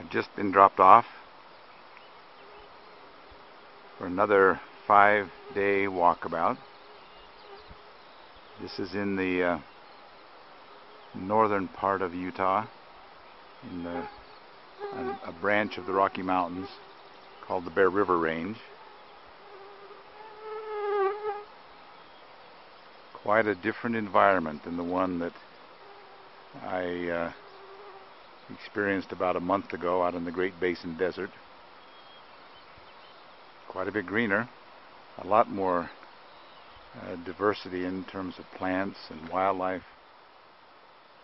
I've just been dropped off for another 5-day walkabout. This is in the northern part of Utah, in a branch of the Rocky Mountains called the Bear River Range. Quite a different environment than the one that I experienced about a month ago out in the Great Basin desert. Quite a bit greener, a lot more diversity in terms of plants and wildlife,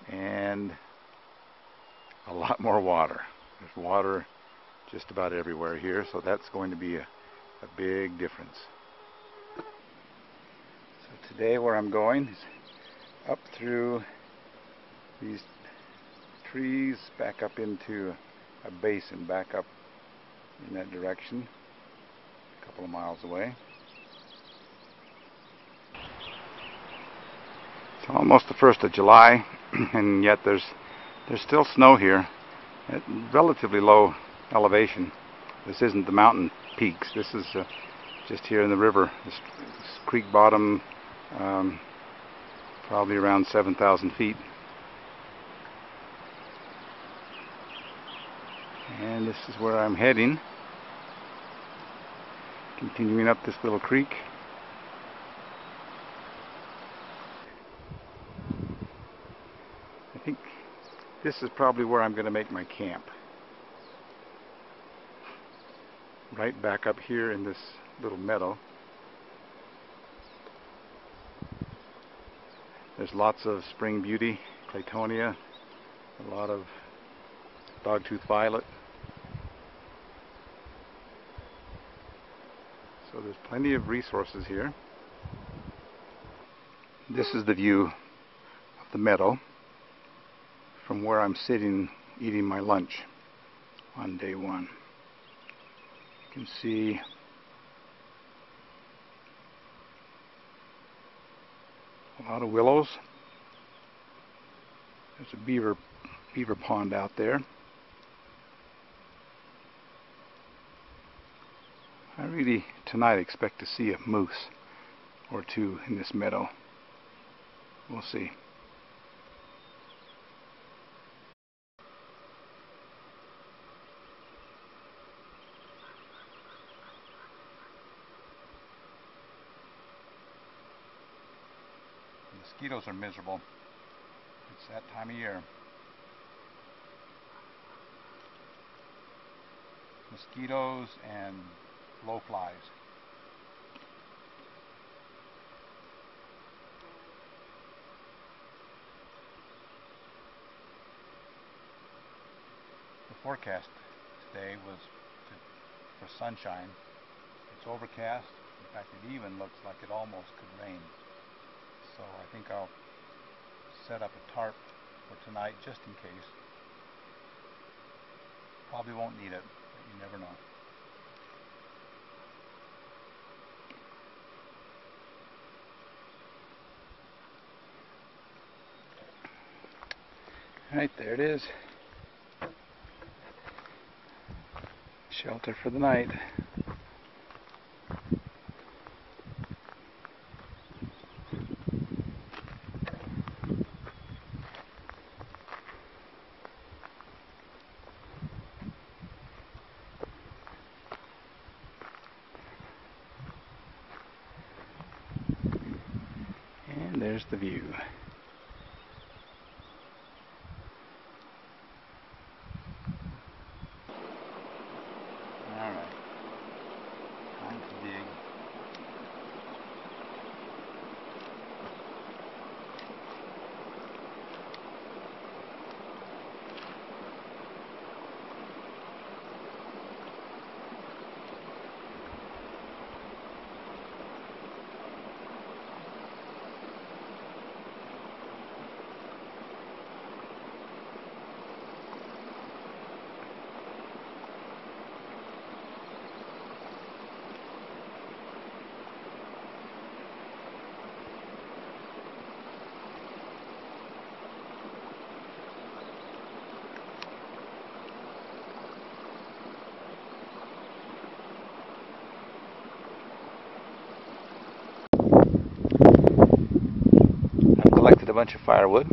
and a lot more water. There's water just about everywhere here, so that's going to be a big difference. So today where I'm going is up through these trees, back up into a basin, back up in that direction, a couple of miles away. It's almost the 1st of July, and yet there's still snow here at relatively low elevation. This isn't the mountain peaks. This is just here in the river, this creek bottom, probably around 7,000 feet. And this is where I'm heading, continuing up this little creek. I think this is probably where I'm going to make my camp. Right back up here in this little meadow. There's lots of spring beauty, claytonia, a lot of dogtooth violet. So there's plenty of resources here. This is the view of the meadow from where I'm sitting eating my lunch on day one. You can see a lot of willows. There's a beaver pond out there. I really tonight expect to see a moose or two in this meadow. We'll see. The mosquitoes are miserable. It's that time of year. Mosquitoes and blowflies. The forecast today was for sunshine. It's overcast. In fact, it even looks like it almost could rain. So I think I'll set up a tarp for tonight just in case. Probably won't need it, but you never know. Right, there it is. Shelter for the night. And there's the view. Alright, time to dig. bunch of firewood,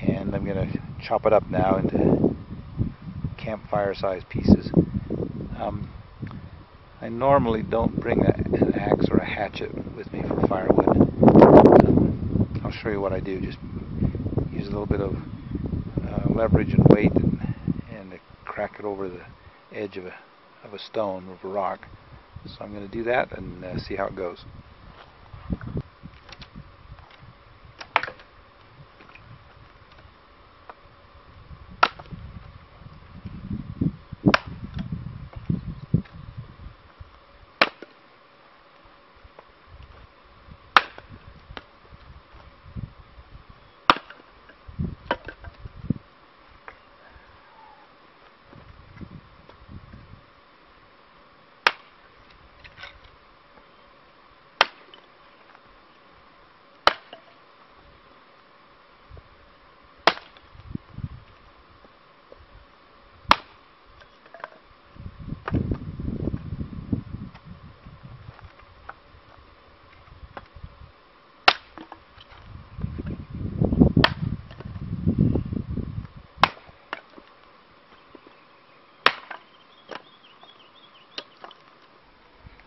and I'm going to chop it up now into campfire-sized pieces. I normally don't bring an axe or a hatchet with me for firewood. I'll show you what I do. Just use a little bit of leverage and weight and crack it over the edge of a stone or a rock. So I'm going to do that and see how it goes.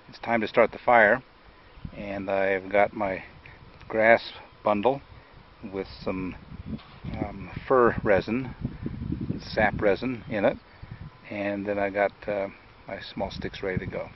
It's time to start the fire, and I've got my grass bundle with some fir resin, sap resin in it, and then I got my small sticks ready to go.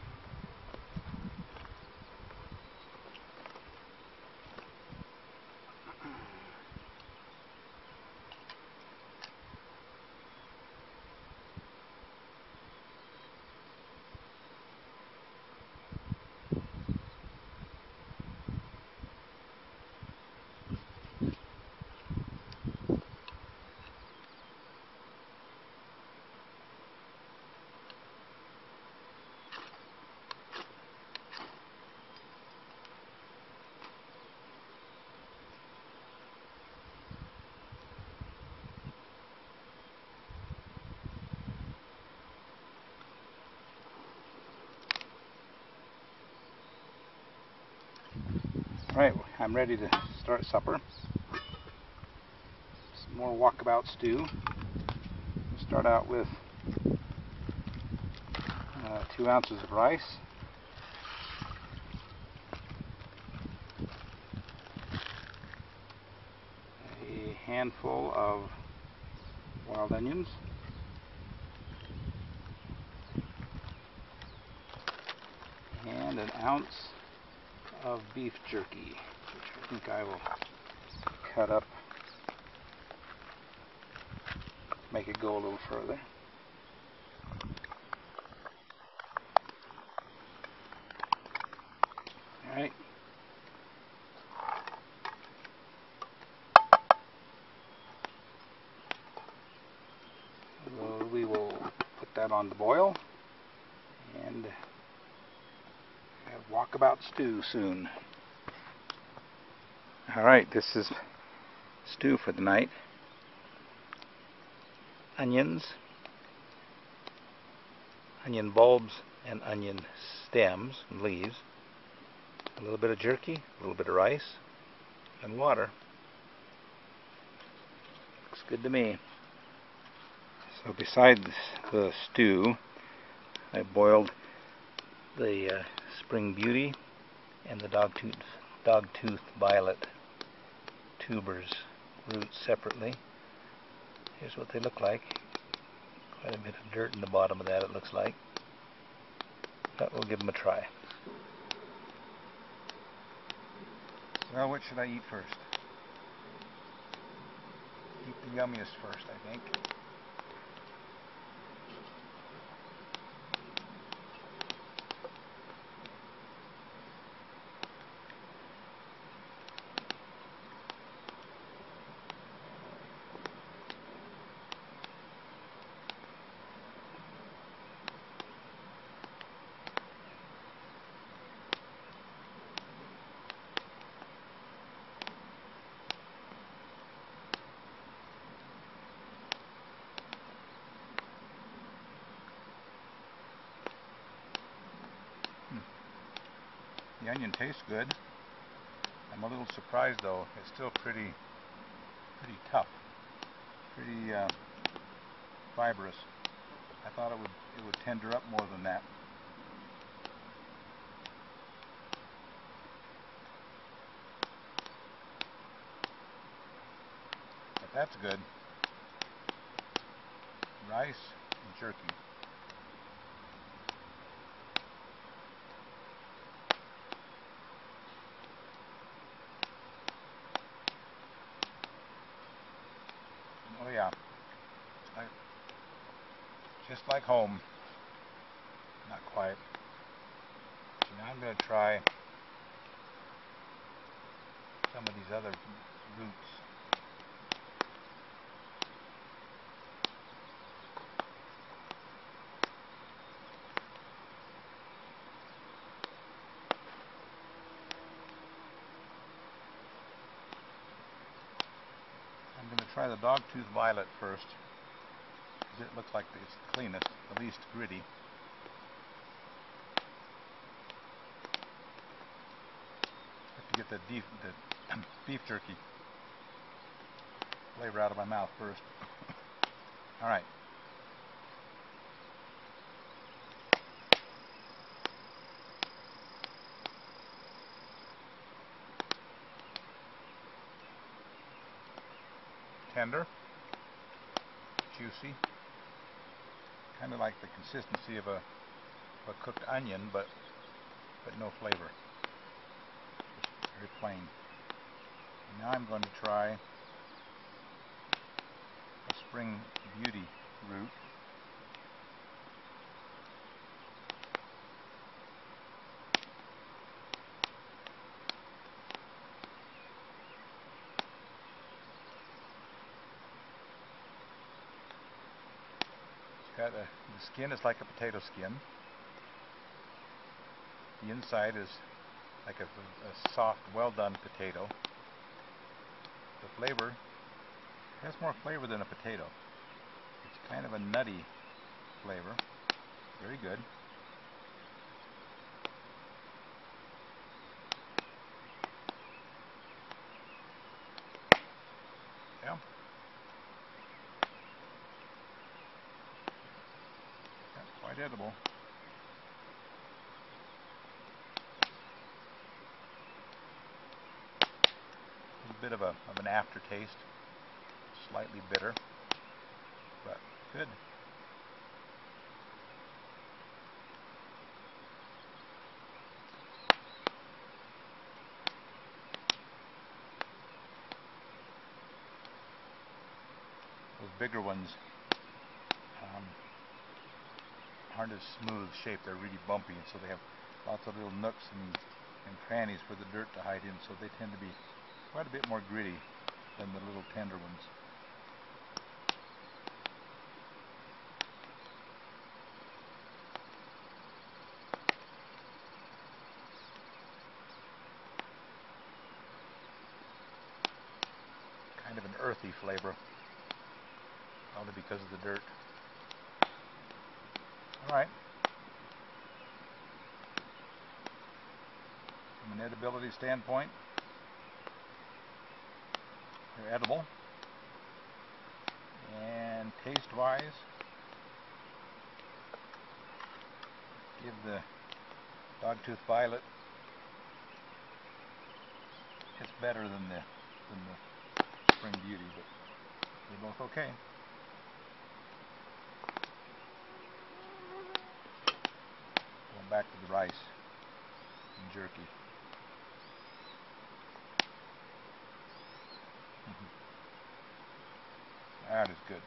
Alright, I'm ready to start supper. Some more walkabout stew. We'll start out with 2 ounces of rice, a handful of wild onions, and an ounce of beef jerky, which I think I will cut up, make it go a little further. Alright. So we will put that on to boil and have walkabout stew soon. Alright, this is stew for the night. Onions, onion bulbs, and onion stems and leaves. A little bit of jerky, a little bit of rice, and water. Looks good to me. So besides the stew, I boiled the spring beauty and the dogtooth violet tubers roots separately. Here's what they look like. Quite a bit of dirt in the bottom of that, it looks like. But we'll give them a try. Well, what should I eat first? Eat the yummiest first, I think. The onion tastes good. I I'm a little surprised though. It's still pretty tough, pretty fibrous. I thought it would tender up more than that. But that's good. Rice and jerky. Oh yeah, just like home. Not quite. So now I'm going to try some of these other roots. I'm going to try the dogtooth violet first, because it looks like it's the cleanest, the least gritty. Have to get the beef jerky flavor out of my mouth first. All right. Tender, juicy, kind of like the consistency of a cooked onion, but no flavor. Just very plain. And now I'm going to try a spring beauty root. The skin is like a potato skin. The inside is like a soft, well done potato. The flavor has more flavor than a potato. It's kind of a nutty flavor. Very good. Yeah. Quite edible. A bit of an aftertaste, slightly bitter, but good. Those bigger ones aren't as smooth shaped. They're really bumpy, and so they have lots of little nooks and crannies for the dirt to hide in, so they tend to be quite a bit more gritty than the little tender ones. Kind of an earthy flavor, probably because of the dirt. Alright. From an edibility standpoint, they're edible. And taste-wise, give the dogtooth violet, it's better than the spring beauty, but they're both okay. Going back to the rice and jerky. That is good.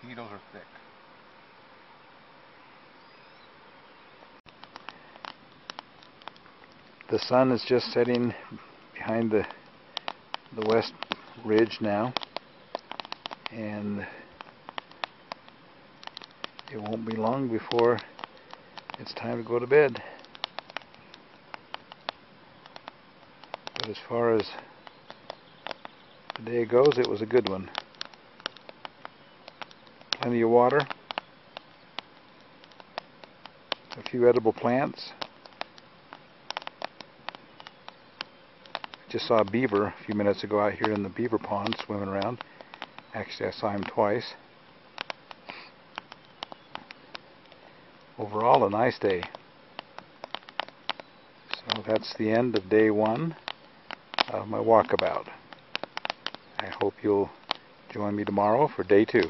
Needles are thick. The sun is just setting behind the west ridge now, and it won't be long before it's time to go to bed. But as far as the day goes, it was a good one. Plenty of water. a few edible plants. Just saw a beaver a few minutes ago out here in the beaver pond swimming around. Actually, I saw him twice. Overall, a nice day. So that's the end of day one of my walkabout. I hope you'll join me tomorrow for day two.